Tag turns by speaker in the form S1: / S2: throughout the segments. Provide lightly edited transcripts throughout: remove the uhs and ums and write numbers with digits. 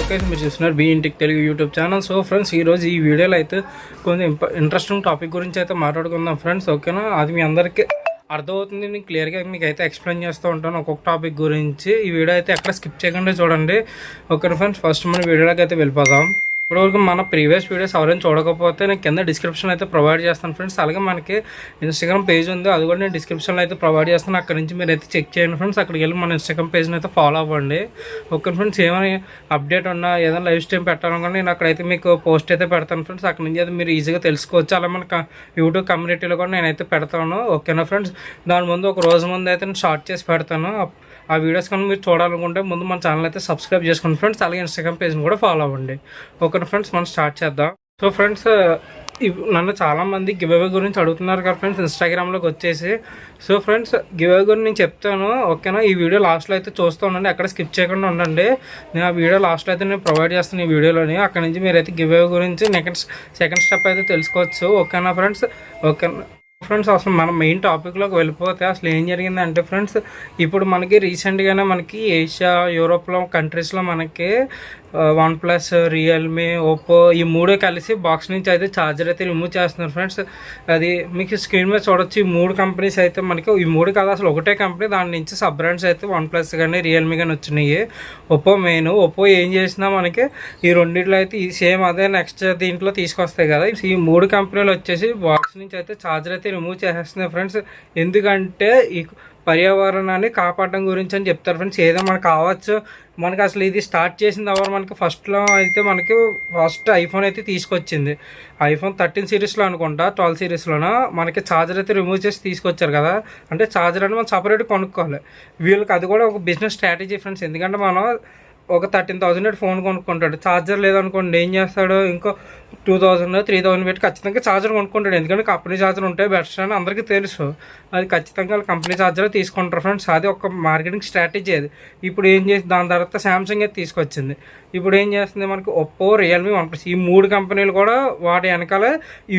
S1: Okay, మీరు చూస్తున్నారు be ఇంటికి Telugu YouTube channel. So friends, ఈరోజు ఈ వీడియోలో అయితే కొంచెం ఇంట్రెస్టింగ్ టాపిక్ గురించి అయితే మాట్లాడుకుందాం ఫ్రెండ్స్. ఓకేనా, అది మీ అందరికీ అర్థమవుతుంది. నేను క్లియర్గా మీకు అయితే ఎక్స్ప్లెయిన్ చేస్తూ ఉంటాను ఒక్కొక్క టాపిక్ గురించి. ఈ వీడియో అయితే ఎక్కడ స్కిప్ చేయకుండా చూడండి. ఓకే ఫ్రెండ్స్, ఫస్ట్ మన వీడియోలోకి అయితే వెళ్ళిపోదాం. ఇప్పటివరకు మన ప్రీవియస్ వీడియోస్ ఎవరైనా చూడకపోతే నేను కింద డిస్క్రిప్షన్ అయితే ప్రొవైడ్ చేస్తాను ఫ్రెండ్స్. అలాగే మనకి ఇన్స్టాగ్రామ్ పేజ్ ఉంది, అది కూడా నేను డిస్క్రిప్షన్లో అయితే ప్రొవైడ్ చేస్తాను. అక్కడ నుంచి మీరు అయితే చెక్ చేయండి ఫ్రెండ్స్. అక్కడికి వెళ్ళి మన ఇన్స్టాగ్రామ్ పేజ్ని అయితే ఫాలో అవ్వండి. ఓకే ఫ్రెండ్స్, ఏమైనా అప్డేట్ ఉన్నా ఏదైనా లైవ్ స్ట్రీమ్ పెట్టాలనుకున్నా నేను అక్కడైతే మీకు పోస్ట్ అయితే పెడతాను ఫ్రెండ్స్. అక్కడ నుంచి అయితే మీరు ఈజీగా తెలుసుకోవచ్చు. అలా మన యూట్యూబ్ కమ్యూనిటీలో కూడా నేనైతే పెడతాను. ఓకేనా ఫ్రెండ్స్, దాని ముందు ఒక రోజు ముందు అయితే నేను షార్ట్ చేసి పెడతాను. ఆ వీడియోస్ కానీ మీరు చూడాలనుకుంటే ముందు మన ఛానల్ అయితే సబ్స్క్రైబ్ చేసుకోండి ఫ్రెండ్స్. అలాగే ఇన్స్టాగ్రామ్ పేజ్ని కూడా ఫాలో అవ్వండి. ఓకే ఫ్రెండ్స్, మనం స్టార్ట్ చేద్దాం. సో ఫ్రెండ్స్, నన్ను చాలామంది గివ్ అవే గురించి అడుగుతున్నారు కదా ఫ్రెండ్స్ ఇన్స్టాగ్రామ్లోకి వచ్చేసి. సో ఫ్రెండ్స్, గివ్ అవే గురించి నేను చెప్తాను. ఓకేనా, ఈ వీడియో లాస్ట్లో అయితే చూస్తూ ఉండండి, ఎక్కడ స్కిప్ చేయకుండా ఉండండి. నేను ఆ వీడియో లాస్ట్లో అయితే నేను ప్రొవైడ్ చేస్తాను ఈ వీడియోలోని. అక్కడ నుంచి మీరైతే గివ్ అవే గురించి సెకండ్ స్టెప్ అయితే తెలుసుకోవచ్చు. ఓకేనా ఫ్రెండ్స్. ఓకేనా ఫ్రెండ్స్, అసలు మనం మెయిన్ టాపిక్లోకి వెళ్ళిపోతే అసలు ఏం జరిగిందంటే ఫ్రెండ్స్, ఇప్పుడు మనకి రీసెంట్గానే మనకి ఏషియా, యూరోప్లో కంట్రీస్లో మనకి OnePlus, రియల్మీ, ఓప్పో ఈ మూడే కలిసి బాక్స్ నుంచి అయితే ఛార్జర్ అయితే రిమూవ్ చేస్తున్నారు ఫ్రెండ్స్. అది మీకు స్క్రీన్ మీద చూడొచ్చు. ఈ మూడు కంపెనీస్ అయితే మనకి, ఈ మూడు కాదు అసలు ఒకటే కంపెనీ, దాని నుంచి సబ్ బ్రాండ్స్ అయితే OnePlus కానీ రియల్మీ కానీ వచ్చినాయి. ఓప్పో మెయిన్, ఓప్పో ఏం చేసినా మనకి ఈ రెండింటిలో అయితే ఈ సేమ్ అదే నెక్స్ట్ దీంట్లో తీసుకొస్తాయి కదా. ఈ మూడు కంపెనీలు వచ్చేసి బాక్స్ నుంచి అయితే ఛార్జర్ అయితే రిమూవ్ చేసేస్తున్నాయి ఫ్రెండ్స్. ఎందుకంటే ఈ పర్యావరణాన్ని కాపాడడం గురించి అని చెప్తారు ఫ్రెండ్స్. ఏదో మనకు కావచ్చు, మనకి అసలు ఇది స్టార్ట్ చేసింది ఎవరు, మనకి ఫస్ట్లో అయితే మనకి ఫస్ట్ ఐఫోన్ అయితే తీసుకొచ్చింది. iPhone 13 సిరీస్లో అనుకుంటా, 12 సిరీస్లోనో మనకి ఛార్జర్ అయితే రిమూవ్ చేసి తీసుకొచ్చారు కదా. అంటే ఛార్జర్ అంటే మనం సపరేట్ కొనుక్కోవాలి. వీళ్ళకి అది కూడా ఒక బిజినెస్ స్ట్రాటజీ ఫ్రెండ్స్. ఎందుకంటే మనం ఒక 13,000 ఫోన్ కొనుక్కుంటాడు, ఛార్జర్ లేదనుకోండి ఏం చేస్తాడు, ఇంకో 2,000 3,000 పెట్టి ఖచ్చితంగా ఛార్జర్ కొనుక్కుంటాడు. ఎందుకంటే కంపెనీ ఛార్జర్ ఉంటే బెస్ట్ అని అందరికీ తెలుసు. అది ఖచ్చితంగా కంపెనీ ఛార్జర్ తీసుకుంటారు ఫ్రెండ్స్. అది ఒక మార్కెటింగ్ స్ట్రాటజీ. అది ఇప్పుడు ఏం చేసి దాని తర్వాత శాంసంగ్ అయితే తీసుకొచ్చింది. ఇప్పుడు ఏం చేస్తుంది, మనకి ఒప్పో, రియల్మీ, OnePlus ఈ మూడు కంపెనీలు కూడా వాటి వెనకాల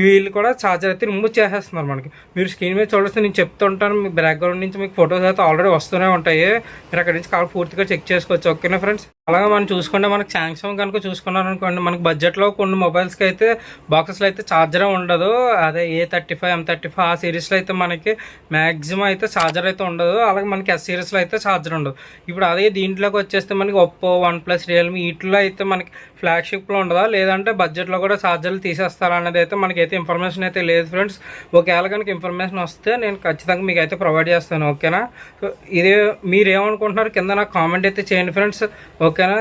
S1: వీళ్ళు కూడా ఛార్జర్ అయితే రిమూవ్ చేసేస్తున్నారు. మనకి మీరు స్క్రీన్ మీద చూడొచ్చు, నేను చెప్తుంటాను. మీ బ్యాక్గ్రౌండ్ నుంచి మీకు ఫొటోస్ అయితే ఆల్రెడీ వస్తూనే ఉంటాయి. మీరు అక్కడి నుంచి కాల్ పూర్తిగా చెక్ చేసుకోవచ్చు. ఓకేనా ఫ్రెండ్స్. అలాగే మనం చూసుకుంటే మనకి శాంసంగ్ కనుక చూసుకున్నారనుకోండి, మనకి బడ్జెట్లో కొన్ని మొబైల్స్కి అయితే బాక్సెస్లో అయితే ఛార్జరే ఉండదు. అదే A35, M35 ఆ సిరీస్లో అయితే మనకి మ్యాక్సిమం అయితే ఛార్జర్ అయితే ఉండదు. అలాగే మనకి S సిరీస్లో అయితే ఛార్జర్ ఉండదు. ఇప్పుడు అదే దీంట్లోకి వచ్చేస్తే మనకి ఒప్పో, OnePlus, రియల్మీ వీటిలో అయితే మనకి ఫ్లాగ్షిప్లో ఉండదా, లేదంటే బడ్జెట్లో కూడా ఛార్జర్లు తీసేస్తారా అనేది అయితే మనకైతే ఇన్ఫర్మేషన్ అయితే లేదు ఫ్రెండ్స్. ఒకవేళ కనుక ఇన్ఫర్మేషన్ వస్తే నేను ఖచ్చితంగా మీకు అయితే ప్రొవైడ్ చేస్తాను. ఓకేనా, సో ఇదే మీరు ఏమనుకుంటున్నారు కింద నాకు కామెంట్ అయితే చేయండి ఫ్రెండ్స్. ఓకేనా,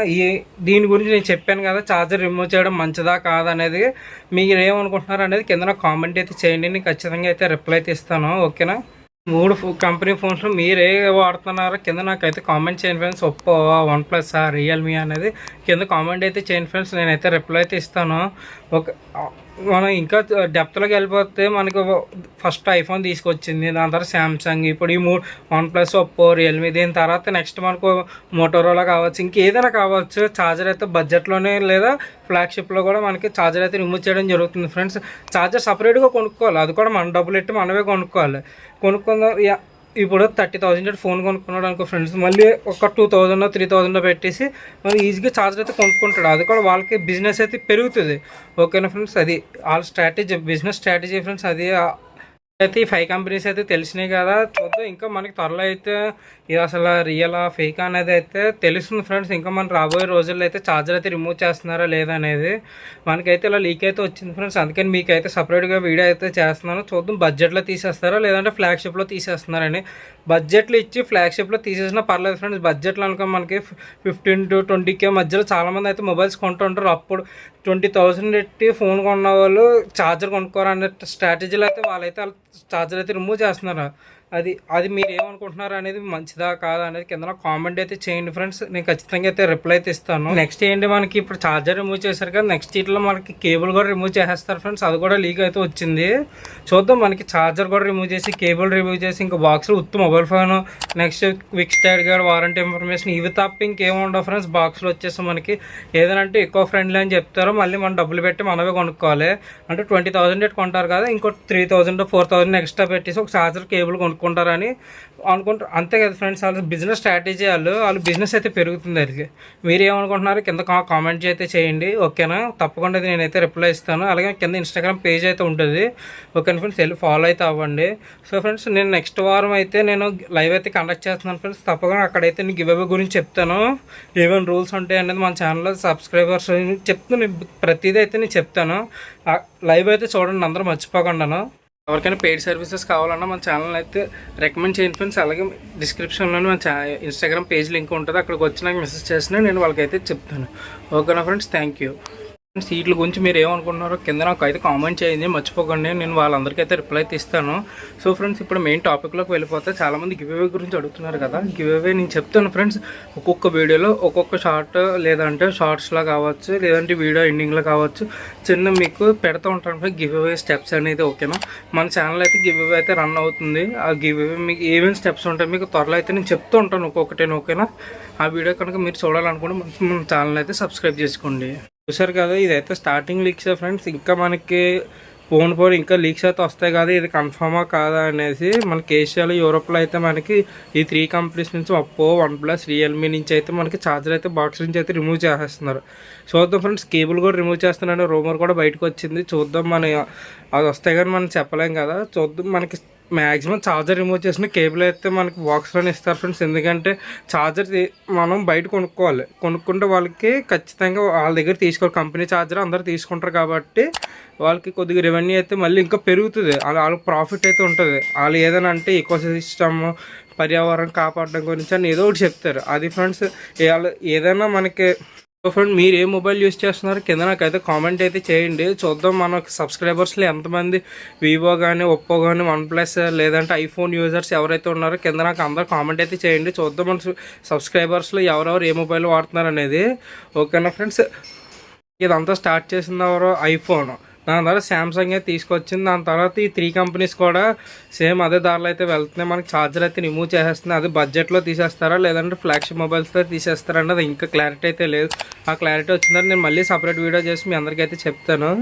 S1: దీని గురించి నేను చెప్పాను కదా, ఛార్జర్ రిమూవ్ చేయడం మంచిదా కాదా అనేది మీరు ఏమనుకుంటున్నారు అనేది కింద నాకు కామెంట్ అయితే చేయండి. నేను ఖచ్చితంగా అయితే రిప్లై అయితే ఇస్తాను. ఓకేనా, మూడు కంపెనీ ఫోన్స్లో మీరు ఏ వాడుతున్నారో కింద నాకైతే కామెంట్ చేయండి ఫ్రెండ్స్. ఒప్పో, OnePlus, రియల్మీ అనేది కింద కామెంట్ అయితే చేయండి ఫ్రెండ్స్. నేనైతే రిప్లై అయితే ఇస్తాను. ఓకే, మనం ఇంకా డెప్త్లోకి వెళ్ళిపోతే మనకు ఫస్ట్ ఐఫోన్ తీసుకొచ్చింది, దాని తర్వాత శాంసంగ్, ఇప్పుడు ఈ మూడు OnePlus, ఒప్పో, రియల్మీ, దీని తర్వాత నెక్స్ట్ మనకు మోటోరోలా కావచ్చు, ఇంకేదైనా కావచ్చు. ఛార్జర్ అయితే బడ్జెట్లోనే లేదా ఫ్లాగ్షిప్లో కూడా మనకి ఛార్జర్ అయితే రిమూవ్ చేయడం జరుగుతుంది ఫ్రెండ్స్. ఛార్జర్ సపరేట్గా కొనుక్కోవాలి, అది కూడా మన డబ్బులు ఎట్టి మనమే కొనుక్కోవాలి. కొనుక్కుందాం. ఇప్పుడు 30,000 ఫోన్ కొనుక్కున్నాడు అనుకో ఫ్రెండ్స్, మళ్ళీ ఒక 2,000 3,000 పెట్టేసి మళ్ళీ ఈజీగా ఛార్జర్ అయితే కొనుక్కుంటాడు. అది కూడా వాళ్ళకి బిజినెస్ అయితే పెరుగుతుంది. ఓకేనా ఫ్రెండ్స్, అది వాళ్ళ స్ట్రాటజీ, బిజినెస్ స్ట్రాటజీ ఫ్రెండ్స్. అది అయితే ఈ 5 కంపెనీస్ అయితే తెలిసినాయి కదా. చూద్దాం ఇంకా మనకి త్వరలో అయితే ఇది అసలు రియలా ఫేక్ అనేది అయితే తెలుస్తుంది ఫ్రెండ్స్. ఇంకా మన రాబోయే రోజుల్లో అయితే ఛార్జర్ అయితే రిమూవ్ చేస్తున్నారా లేదా అనేది మనకైతే ఇలా లీక్ అయితే వచ్చింది ఫ్రెండ్స్. అందుకని మీకు అయితే సపరేట్గా వీడియో అయితే చేస్తున్నాను. చూద్దాం బడ్జెట్లో తీసేస్తారా లేదంటే ఫ్లాగ్షిప్లో తీసేస్తున్నారని. బడ్జెట్లో ఇచ్చి ఫ్లాగ్షిప్లో తీసేసినా పర్లేదు ఫ్రెండ్స్. బడ్జెట్లో అనుకో మనకి 15 to 20K మధ్యలో చాలామంది అయితే మొబైల్స్ కొంటుంటారు. అప్పుడు 20,000 పెట్టి ఫోన్ కొన్న వాళ్ళు ఛార్జర్ కొనుక్కోరనే స్ట్రాటజీలో అయితే వాళ్ళైతే ఛార్జర్ అయితే రిమూవ్ చేస్తున్నారు. అది మీరు ఏమనుకుంటున్నారు అనేది మంచిదా కాదా అనేది కింద కామెంట్ అయితే చేయండి ఫ్రెండ్స్. నేను ఖచ్చితంగా అయితే రిప్లై అయితే ఇస్తాను. నెక్స్ట్ ఏంటి, మనకి ఇప్పుడు ఛార్జర్ రిమూవ్ చేశారు కదా, నెక్స్ట్ వీటిలో మనకి కేబుల్ కూడా రిమూవ్ చేసేస్తారు ఫ్రెండ్స్. అది కూడా లీక్ అయితే వచ్చింది. చూద్దాం, మనకి ఛార్జర్ కూడా రిమూవ్ చేసి, కేబుల్ రిమూవ్ చేసి, ఇంకా బాక్స్లో ఉత్తు mobile phone, next quick start guide, warranty information ఇవి తప్ప ఇంకేముండవు ఫ్రెండ్స్. బాక్స్లో వచ్చేసి మనకి ఏదంటే ఎక్కువ ఫ్రెండ్లీ అని చెప్తారో, మళ్ళీ మనం డబ్బులు పెట్టి మనమే కొనుక్కోవాలి. అంటే 20,000 కొంటారు కదా, ఇంకో 3,000 4,000 ఎక్స్ట్రా పెట్టేసి ఒక ఛార్జర్ కేబుల్ కొనుక్కోవాలి. అనుకుంటారని అనుకుంటారు, అంతే కదా ఫ్రెండ్స్. వాళ్ళ బిజినెస్ స్ట్రాటజీ, వాళ్ళు బిజినెస్ అయితే పెరుగుతుంది. అది మీరు ఏమనుకుంటున్నారు కింద కామెంట్ అయితే చేయండి, ఓకేనా. తప్పకుండా నేనైతే రిప్లై ఇస్తాను. అలాగే కింద ఇన్స్టాగ్రామ్ పేజ్ అయితే ఉంటుంది, ఓకేనా ఫ్రెండ్స్. వెళ్ళి ఫాలో అయితే అవ్వండి. సో ఫ్రెండ్స్, నేను నెక్స్ట్ వారం అయితే నేను లైవ్ అయితే కండక్ట్ చేస్తున్నాను ఫ్రెండ్స్. తప్పకుండా అక్కడైతే నేను గివ్ అవే గురించి చెప్తాను, ఏమైనా రూల్స్ ఉంటాయి అనేది మన ఛానల్లో సబ్స్క్రైబర్స్ చెప్తాను. ప్రతిదీ అయితే నేను చెప్తాను. లైవ్ అయితే చూడండి, అందరూ మర్చిపోకుండాను. ఎవరికైనా పెయిడ్ సర్వీసెస్ కావాలన్నా మన ఛానల్ అయితే రికమెండ్ చేయండి ఫ్రెండ్స్. అలాగే డిస్క్రిప్షన్లోనే మన ఇన్స్టాగ్రామ్ పేజ్ లింక్ ఉంటుంది, అక్కడికి వచ్చి నాకు మెసేజ్ చేసినా నేను వాళ్ళకైతే చెప్తాను, ఓకేనా ఫ్రెండ్స్. Thank you. సీట్ల గురించి మీరు ఏమనుకుంటున్నారో కింద నాకు అయితే కామెంట్ చేయండి, మర్చిపోకండి. నేను వాళ్ళందరికీ అయితే రిప్లై అయితే ఇస్తాను. సో ఫ్రెండ్స్, ఇప్పుడు మెయిన్ టాపిక్లోకి వెళ్ళిపోతే చాలామంది గివ్ అవే గురించి అడుగుతున్నారు కదా. గివ్ అవే నేను చెప్తాను ఫ్రెండ్స్. ఒక్కొక్క వీడియోలో ఒక్కొక్క షార్ట్, లేదంటే షార్ట్స్లో కావచ్చు, లేదంటే వీడియో ఎండింగ్లో కావచ్చు, చిన్న మీకు పెడుతూ ఉంటాను గివ్ అవే స్టెప్స్ అనేది, ఓకేనా. మన ఛానల్ అయితే గివ్ అవే అయితే రన్ అవుతుంది. ఆ గివ్ అవే మీకు ఏమేమి స్టెప్స్ ఉంటాయి మీకు త్వరలో అయితే నేను చెప్తూ ఉంటాను ఒక్కొక్కటి, ఓకేనా. ఆ వీడియో కనుక మీరు చూడాలనుకుంటే మన ఛానల్ అయితే సబ్స్క్రైబ్ చేసుకోండి. చూసారు కదా, ఇదైతే స్టార్టింగ్ లీక్స్ ఫ్రెండ్స్. ఇంకా మనకి ఫోన్ ఇంకా లీక్స్ అయితే వస్తాయి కదా, ఇది కన్ఫర్మా కాదా అనేసి. మనకి ఏషియాలో, యూరోప్లో అయితే మనకి ఈ 3 కంపెనీస్ నుంచి ఒప్పో, వన్ప్లస్, రియల్మీ నుంచి అయితే మనకి ఛార్జర్ అయితే బాక్స్ నుంచి అయితే రిమూవ్ చేసేస్తున్నారు. చూద్దాం ఫ్రెండ్స్, కేబుల్ కూడా రిమూవ్ చేస్తున్నాను, రూమర్ కూడా బయటకు వచ్చింది. చూద్దాం, అది వస్తాయి కానీ మనం చెప్పలేం కదా. చూద్దాం. మనకి మ్యాక్సిమం ఛార్జర్ రిమూవ్ చేసిన కేబుల్ అయితే మనకి బాక్స్లోనే ఇస్తారు ఫ్రెండ్స్. ఎందుకంటే ఛార్జర్ మనం బయట కొనుక్కోవాలి, కొనుక్కుంటే వాళ్ళకి ఖచ్చితంగా వాళ్ళ దగ్గర తీసుకోవాలి. కంపెనీ ఛార్జర్ అందరూ తీసుకుంటారు కాబట్టి వాళ్ళకి కొద్దిగా రెవెన్యూ అయితే మళ్ళీ ఇంకా పెరుగుతుంది, వాళ్ళకి ప్రాఫిట్ అయితే ఉంటుంది. వాళ్ళు ఏదైనా అంటే ఈకో సిస్టమ్, పర్యావరణం కాపాడడం గురించి అని ఏదో ఒకటి చెప్తారు. అది ఫ్రెండ్స్, ఏదైనా మనకి. సో ఫ్రెండ్, మీరు ఏ మొబైల్ యూస్ చేస్తున్నారు కింద నాకైతే కామెంట్ అయితే చేయండి. చూద్దాం మనకు సబ్స్క్రైబర్స్లో ఎంతమంది వివో కానీ, ఒప్పో కానీ, వన్ప్లస్, లేదంటే ఐఫోన్ యూజర్స్ ఎవరైతే ఉన్నారో కింద నాకు అందరూ కామెంట్ అయితే చేయండి. చూద్దాం మన సబ్స్క్రైబర్స్లో ఎవరెవరు ఏ మొబైల్ వాడుతున్నారు అనేది, ఓకేనా ఫ్రెండ్స్. ఇదంతా స్టార్ట్ చేసిన ఎవరో ఐఫోన్, దాని తర్వాత శాంసంగ్ అయితే తీసుకొచ్చింది. దాని తర్వాత ఈ 3 కంపెనీస్ కూడా సేమ్ అదే దారిలో అయితే వెళ్తున్నాయి. మనకి ఛార్జర్ అయితే రిమూవ్ చేసేస్తున్నాయి. అది బడ్జెట్లో తీసేస్తారా, లేదంటే ఫ్లాగ్షిప్ మొబైల్స్తో తీసేస్తారా అన్నది ఇంకా క్లారిటీ అయితే లేదు. ఆ క్లారిటీ వచ్చిందని నేను మళ్ళీ సపరేట్ వీడియో చేసి మీ అందరికీ అయితే చెప్తాను.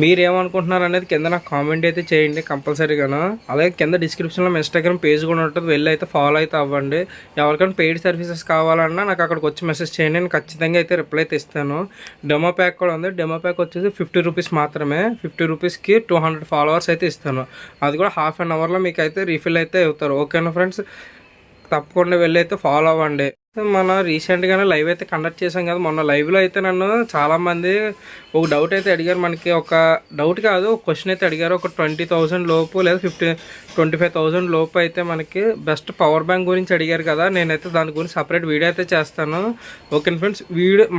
S1: మీరేమనుకుంటున్నారు అనేది కింద నాకు కామెంట్ అయితే చేయండి కంపల్సరీగాను. అలాగే కింద డిస్క్రిప్షన్లో ఇన్స్టాగ్రామ్ పేజ్ కూడా ఉంటుంది, వెళ్ళి అయితే ఫాలో అయితే అవ్వండి. ఎవరికైనా పెయిడ్ సర్వీసెస్ కావాలన్నా నాకు అక్కడికి వచ్చి మెసేజ్ చేయండి, నేను ఖచ్చితంగా అయితే రిప్లై అయితే ఇస్తాను. డెమో ప్యాక్ కూడా ఉంది. డెమో ప్యాక్ వచ్చేసి 50 రూపీస్ మాత్రమే. 50 రూపీస్కి 200 ఫాలోవర్స్ అయితే ఇస్తాను. అది కూడా హాఫ్ అన్ అవర్లో మీకు అయితే రీఫిల్ అయితే అవుతారు, ఓకేనా ఫ్రెండ్స్. తప్పకుండా వెళ్ళి అయితే ఫాలో అవ్వండి. మన రీసెంట్గానే లైవ్ అయితే కండక్ట్ చేశాం కదా. మొన్న లైవ్లో అయితే నన్ను చాలామంది ఒక డౌట్ అయితే అడిగారు. మనకి ఒక డౌట్ కాదు, ఒక క్వశ్చన్ అయితే అడిగారు. ఒక 20,000 లోపు లేదా 25,000 లోపు అయితే మనకి బెస్ట్ పవర్ బ్యాంక్ గురించి అడిగారు కదా. నేనైతే దాని గురించి సపరేట్ వీడియో అయితే చేస్తాను, ఓకే ఫ్రెండ్స్.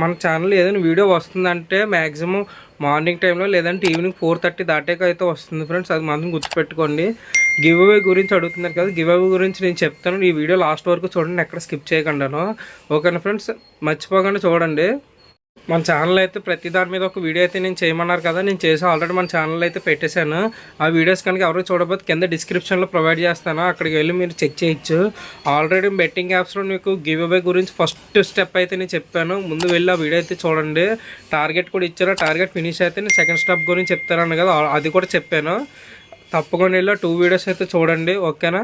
S1: మన ఛానల్ ఏదైనా వీడియో వస్తుందంటే మ్యాక్సిమం మార్నింగ్ టైంలో, లేదంటే ఈవినింగ్ 4:30 దాటాక అయితే వస్తుంది ఫ్రెండ్స్. అది మాత్రం గుర్తుపెట్టుకోండి. గివ్ అవే గురించి అడుగుతున్నారు కదా, గివ్ అవే గురించి నేను చెప్తాను. ఈ వీడియో లాస్ట్ వరకు చూడండి, ఎక్కడ స్కిప్ చేయకుండాను, ఓకేనా ఫ్రెండ్స్. మర్చిపోకుండా చూడండి. మన ఛానల్ అయితే ప్రతి దాని మీద ఒక వీడియో అయితే నేను చేయమన్నారు కదా, నేను చేసి ఆల్రెడీ మన ఛానల్ అయితే పెట్టేశాను. ఆ వీడియోస్ కనుక ఎవరు చూడకపోతే కింద డిస్క్రిప్షన్లో ప్రొవైడ్ చేస్తాను, అక్కడికి వెళ్ళి మీరు చెక్ చేయొచ్చు. ఆల్రెడీ బెట్టింగ్ యాప్స్లో మీకు గివ్ అవే గురించి ఫస్ట్ స్టెప్ అయితే నేను చెప్పాను. ముందు వెళ్ళి ఆ వీడియో అయితే చూడండి. టార్గెట్ కూడా ఇచ్చారు, టార్గెట్ ఫినిష్ అయితే నేను సెకండ్ స్టెప్ గురించి చెప్తాను కదా, అది కూడా చెప్పాను. తప్పకుండా వెళ్ళి 2 వీడియోస్ అయితే చూడండి, ఓకేనా.